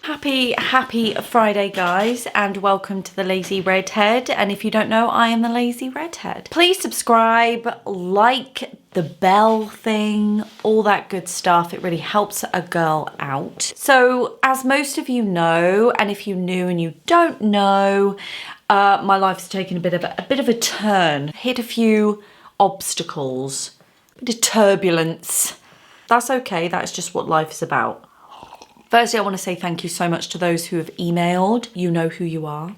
Happy Friday, guys, and welcome to the Lazy Redhead. And if you don't know, I am the Lazy Redhead. Please subscribe, like the bell thing, all that good stuff. It really helps a girl out. So as most of you know, and if you're new and you don't know, my life's taken a bit of a turn. Hit a few obstacles, a bit of turbulence. That's okay, that's just what life is about. Firstly, I want to say thank you so much to those who have emailed. You know who you are.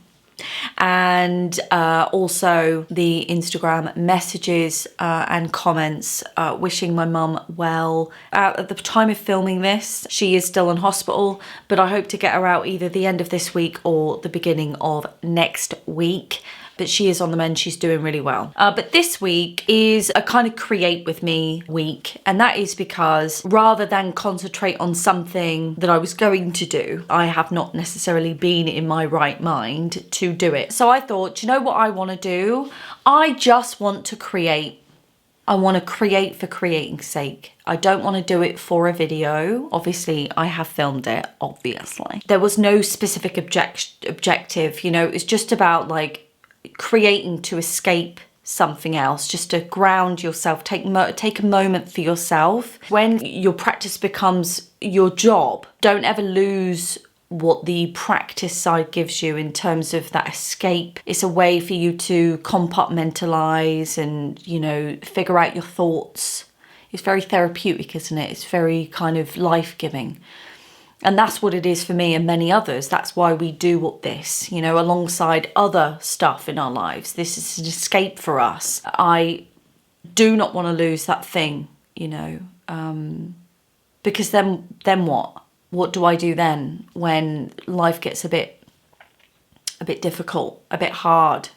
And also the Instagram messages and comments wishing my mum well. At the time of filming this, she is still in hospital, but I hope to get her out either the end of this week or the beginning of next week. But she is on the mend, she's doing really well. But this week is a kind of create with me week. And that is because rather than concentrate on something that I was going to do, I have not necessarily been in my right mind to do it. So I thought, do you know what I want to do? I just want to create. I want to create for creating's sake. I don't want to do it for a video. Obviously, I have filmed it, obviously. There was no specific objective, you know, it's just about like creating to escape something else, just to ground yourself, take a moment for yourself. When your practice becomes your job, don't ever lose what the practice side gives you in terms of that escape. It's a way for you to compartmentalize and, you know, figure out your thoughts. It's very therapeutic, isn't it? It's very kind of life-giving. And that's what it is for me and many others. That's why we do this, you know, alongside other stuff in our lives. This is an escape for us. I do not want to lose that thing, you know, because then what? What do I do then when life gets a bit difficult, a bit hard?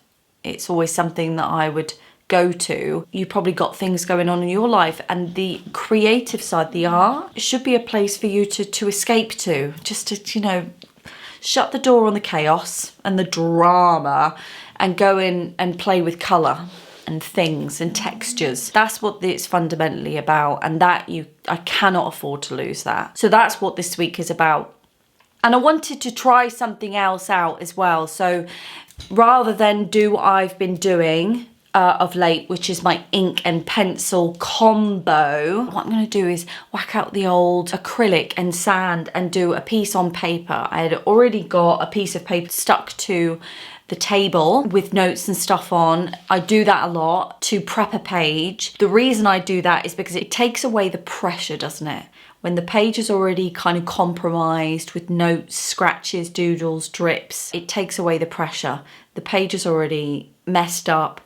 It's always something that I would go to. You probably got things going on in your life, and the creative side, the art, should be a place for you to escape to, just to, you know, shut the door on the chaos and the drama and go in and play with colour and things and textures. That's what it's fundamentally about, and I cannot afford to lose that. So that's what this week is about. And I wanted to try something else out as well. So rather than do what I've been doing of late, which is my ink and pencil combo, what I'm going to do is whack out the old acrylic and sand and do a piece on paper. I had already got a piece of paper stuck to the table with notes and stuff on. I do that a lot to prep a page. The reason I do that is because it takes away the pressure, doesn't it? When the page is already kind of compromised with notes, scratches, doodles, drips, it takes away the pressure. The page is already messed up.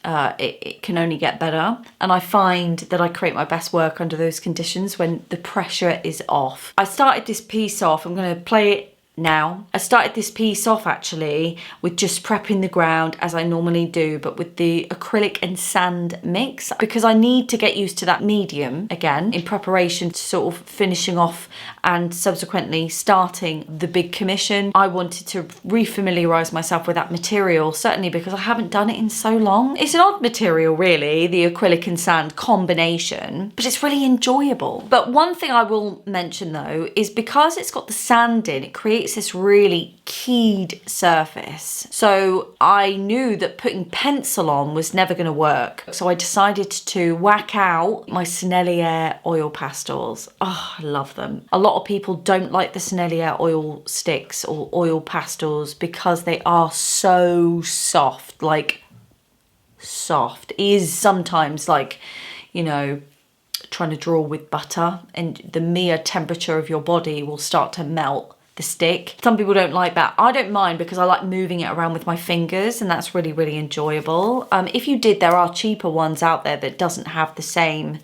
It can only get better. And I find that I create my best work under those conditions when the pressure is off. I started this piece off, I'm going to play it now. I started this piece off actually with just prepping the ground as I normally do, but with the acrylic and sand mix, because I need to get used to that medium again in preparation to sort of finishing off and subsequently starting the big commission. I wanted to refamiliarize myself with that material, certainly because I haven't done it in so long. It's an odd material really, the acrylic and sand combination, but it's really enjoyable. But one thing I will mention though is because it's got the sand in, it creates this really keyed surface. So I knew that putting pencil on was never going to work. So I decided to whack out my Sennelier oil pastels. Oh, I love them. A lot of people don't like the Sennelier oil sticks or oil pastels because they are so soft. Like, soft is sometimes like, you know, trying to draw with butter, and the mere temperature of your body will start to melt the stick. Some people don't like that. I don't mind because I like moving it around with my fingers, and that's really, really enjoyable. If you did, there are cheaper ones out there that doesn't have the same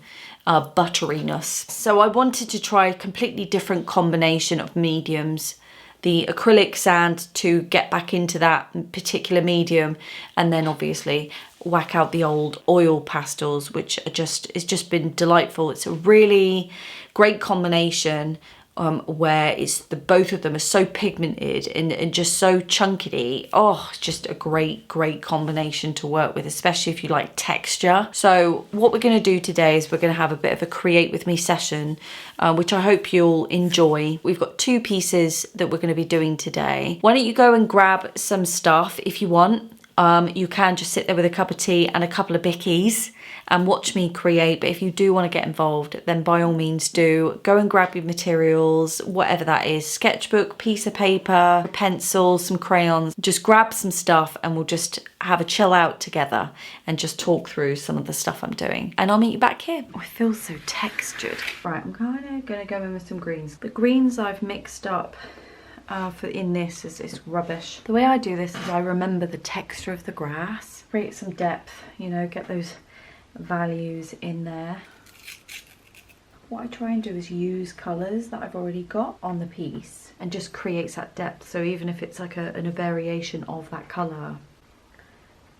butteriness. So I wanted to try a completely different combination of mediums. The acrylic sand to get back into that particular medium, and then obviously whack out the old oil pastels, which it's just been delightful. It's a really great combination where it's both of them are so pigmented and just so chunky. Oh, just a great combination to work with, especially if you like texture. So what we're going to do today is we're going to have a bit of a create with me session, which I hope you'll enjoy. We've got 2 pieces that we're going to be doing today. Why don't you go and grab some stuff if you want. You can just sit there with a cup of tea and a couple of bickies and watch me create. But if you do want to get involved, then by all means do. Go and grab your materials, whatever that is, sketchbook, piece of paper, pencil, some crayons. Just grab some stuff and we'll just have a chill out together and just talk through some of the stuff I'm doing. And I'll meet you back here. Oh, it feels so textured. Right, I'm kind of going to go in with some greens. The greens I've mixed up in this is rubbish. The way I do this is I remember the texture of the grass, create some depth, you know, get those values in there. What I try and do is use colours that I've already got on the piece and just creates that depth. So even if it's like a variation of that colour,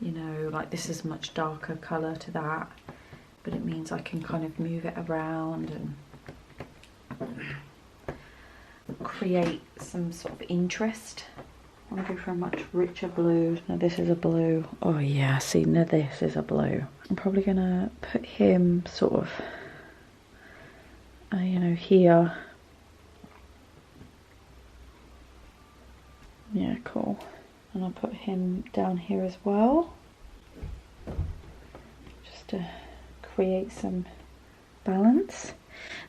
you know, like this is much darker colour to that, but it means I can kind of move it around and create some sort of interest. I want to go for a much richer blue. Now this is a blue. Oh yeah, see, now this is a blue. I'm probably gonna put him sort of, you know, here. Yeah, cool. And I'll put him down here as well, just to create some balance.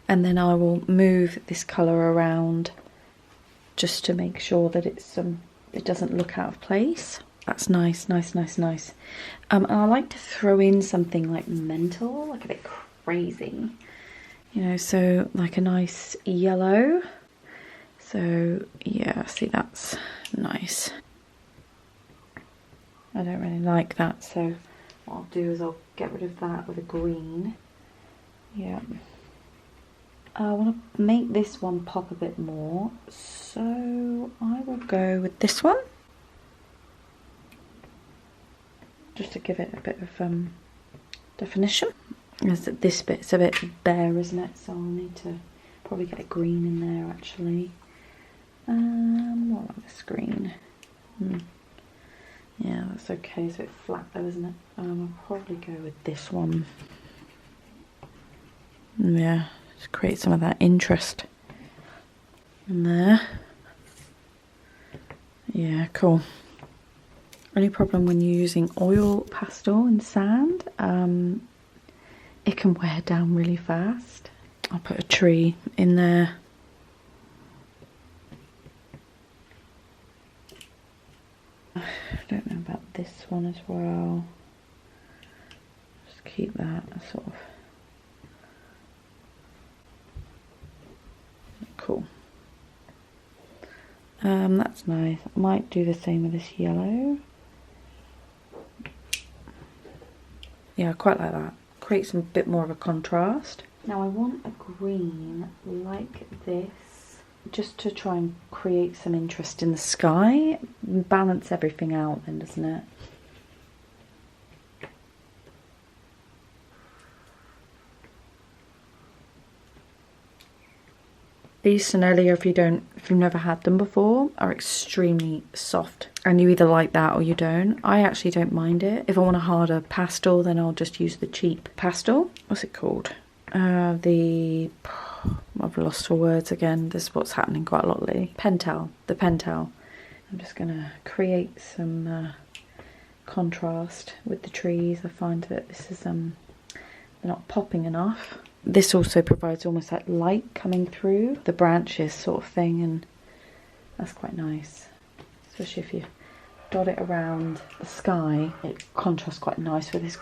And then I will move this colour around just to make sure that it's it doesn't look out of place. That's nice. And I like to throw in something like mental, like a bit crazy, you know, so like a nice yellow. So yeah, see, that's nice. I don't really like that, so what I'll do is I'll get rid of that with a green. Yeah. I want to make this one pop a bit more, so I will go with this one, just to give it a bit of definition. As this bit's a bit bare, isn't it? So I'll need to probably get a green in there actually. What about this green? Yeah, that's okay. It's a bit flat though, isn't it? I'll probably go with this one. Yeah. Create some of that interest in there. Yeah, cool. Only problem when you're using oil pastel and sand, it can wear down really fast. I'll put a tree in there. I don't know about this one as well. Just keep that sort of. Cool. That's nice. I might do the same with this yellow. Yeah, I quite like that. Create some bit more of a contrast. Now I want a green like this, just to try and create some interest in the sky. Balance everything out then, doesn't it? These Sennelier, if you've never had them before, are extremely soft. And you either like that or you don't. I actually don't mind it. If I want a harder pastel, then I'll just use the cheap pastel. What's it called? I've lost for words again. This is what's happening quite a lot lately. Pentel. The Pentel. I'm just going to create some contrast with the trees. I find that this is they're not popping enough. This also provides almost like light coming through the branches sort of thing, and that's quite nice, especially if you dot it around the sky. It contrasts quite nice with this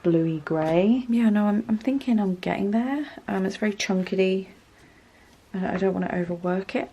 bluey grey. Yeah, no, I'm thinking I'm getting there. It's very chunky. I don't want to overwork it.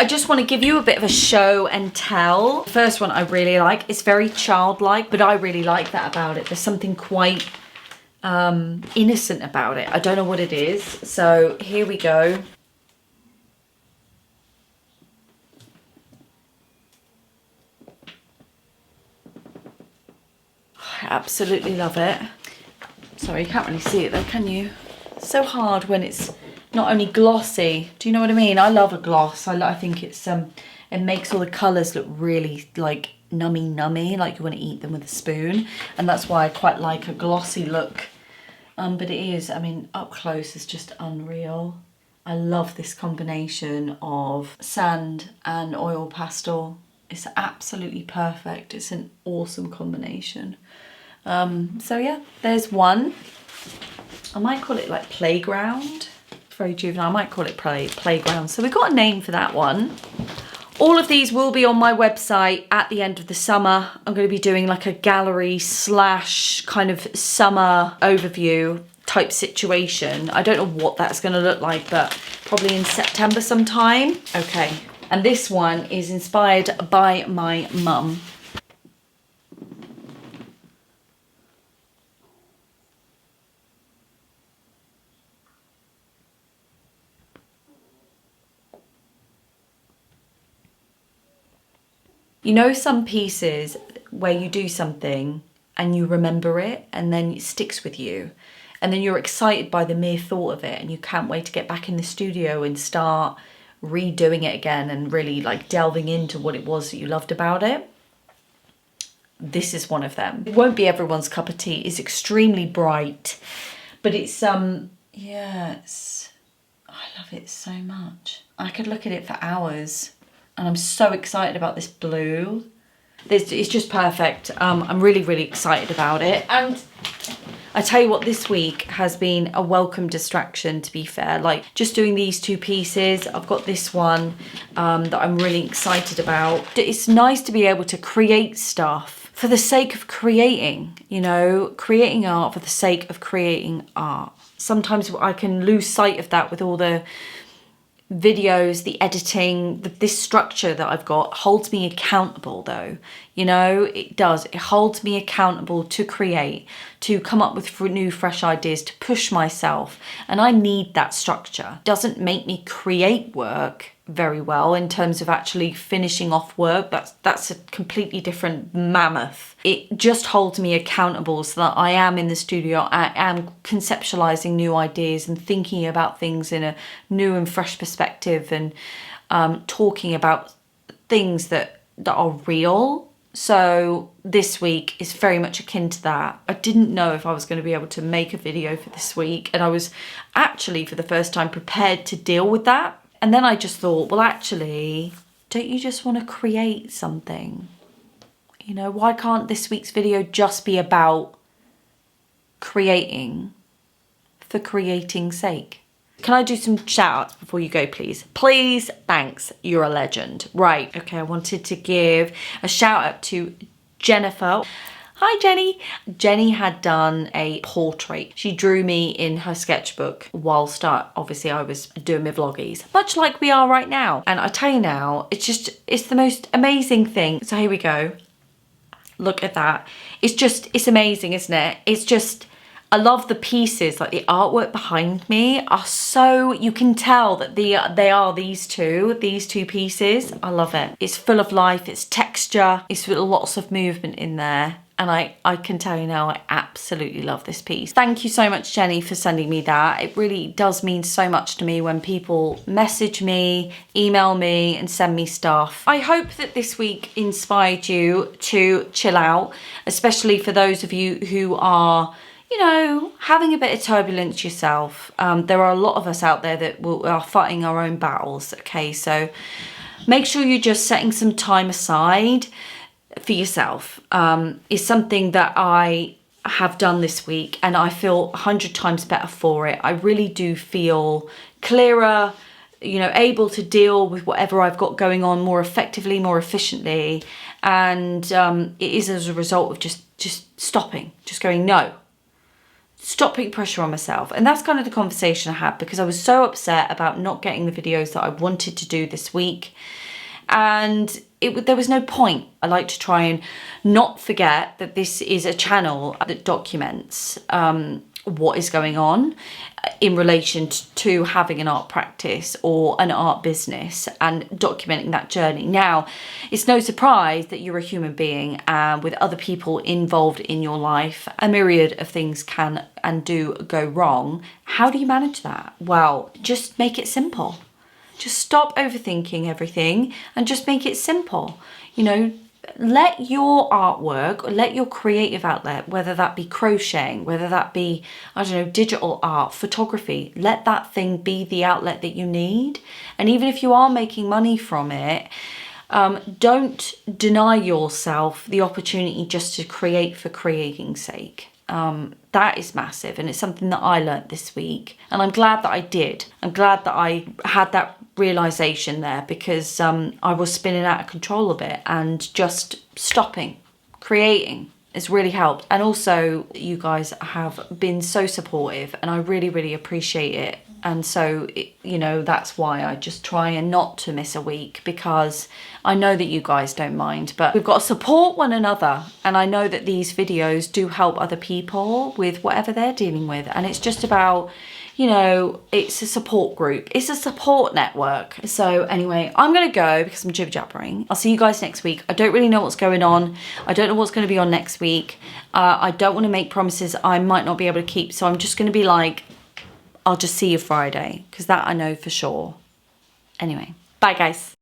I just want to give you a bit of a show and tell. The first one I really like. It's very childlike, but I really like that about it. There's something quite innocent about it. I don't know what it is. So here we go. I absolutely love it. Sorry, you can't really see it though, can you? It's so hard when it's not only glossy. Do you know what I mean? I love a gloss. I think it's it makes all the colours look really like nummy, like you want to eat them with a spoon. And that's why I quite like a glossy look. But it is, I mean, up close is just unreal. I love this combination of sand and oil pastel. It's absolutely perfect. It's an awesome combination. So yeah, there's one. I might call it like playground. It's very juvenile. I might call it playground. So we've got a name for that one. All of these will be on my website at the end of the summer. I'm going to be doing like a gallery / kind of summer overview type situation. I don't know what that's going to look like, but probably in September sometime. Okay. And this one is inspired by my mum. You know some pieces where you do something and you remember it and then it sticks with you and then you're excited by the mere thought of it and you can't wait to get back in the studio and start redoing it again and really like delving into what it was that you loved about it. This is one of them. It won't be everyone's cup of tea. It's extremely bright, but it's yeah, I love it so much. I could look at it for hours. And I'm so excited about this blue. It's just perfect. I'm really, really excited about it. And I tell you what, this week has been a welcome distraction, to be fair. Like just doing these two pieces. I've got this one that I'm really excited about. It's nice to be able to create stuff for the sake of creating, you know, creating art for the sake of creating art. Sometimes I can lose sight of that with all the videos, the editing, this structure that I've got holds me accountable though. You know, it does. It holds me accountable to create, to come up with new, fresh ideas, to push myself. And I need that structure. It doesn't make me create work very well in terms of actually finishing off work. That's a completely different mammoth. It just holds me accountable so that I am in the studio, I am conceptualizing new ideas and thinking about things in a new and fresh perspective and talking about things that are real. So this week is very much akin to that. I didn't know if I was going to be able to make a video for this week, and I was actually for the first time prepared to deal with that. And then I just thought, well, actually, don't you just want to create something? You know, why can't this week's video just be about creating for creating's sake? Can I do some shout outs before you go, please? Please, thanks, you're a legend. Right, okay, I wanted to give a shout out to Jennifer. Hi, Jenny. Jenny had done a portrait. She drew me in her sketchbook whilst obviously I was doing my vloggies, much like we are right now. And I tell you now, it's the most amazing thing. So here we go. Look at that. It's amazing, isn't it? It's just, I love the pieces, like the artwork behind me are so, you can tell that they are these two pieces. I love it. It's full of life, it's texture, it's lots of movement in there. And I can tell you now, I absolutely love this piece. Thank you so much, Jenny, for sending me that. It really does mean so much to me when people message me, email me, and send me stuff. I hope that this week inspired you to chill out, especially for those of you who are, you know, having a bit of turbulence yourself. There are a lot of us out there that are fighting our own battles, okay? So make sure you're just setting some time aside for yourself. Is something that I have done this week, and I feel 100 times better for it. I really do feel clearer, you know, able to deal with whatever I've got going on more effectively, more efficiently. And it is as a result of just stopping, just going, no, stop putting pressure on myself. And that's kind of the conversation I had, because I was so upset about not getting the videos that I wanted to do this week. And there was no point. I like to try and not forget that this is a channel that documents what is going on in relation to having an art practice or an art business, and documenting that journey. Now, it's no surprise that you're a human being with other people involved in your life. A myriad of things can and do go wrong. How do you manage that? Well, just make it simple. Just stop overthinking everything and just make it simple. You know, let your artwork, or let your creative outlet, whether that be crocheting, whether that be, I don't know, digital art, photography, let that thing be the outlet that you need. And even if you are making money from it, don't deny yourself the opportunity just to create for creating's sake. That is massive, and it's something that I learnt this week, and I'm glad that I did. I'm glad that I had that realization there, because I was spinning out of control a bit, and just stopping creating has really helped. And also, you guys have been so supportive, and I really appreciate it. And so, you know, that's why I just try and not to miss a week, because I know that you guys don't mind, but we've got to support one another. And I know that these videos do help other people with whatever they're dealing with. And it's just about, you know, it's a support group. It's a support network. So anyway, I'm going to go because I'm jibber-jabbering. I'll see you guys next week. I don't really know what's going on. I don't know what's going to be on next week. I don't want to make promises I might not be able to keep. So I'm just going to be like, I'll just see you Friday, because that I know for sure. Anyway, bye guys.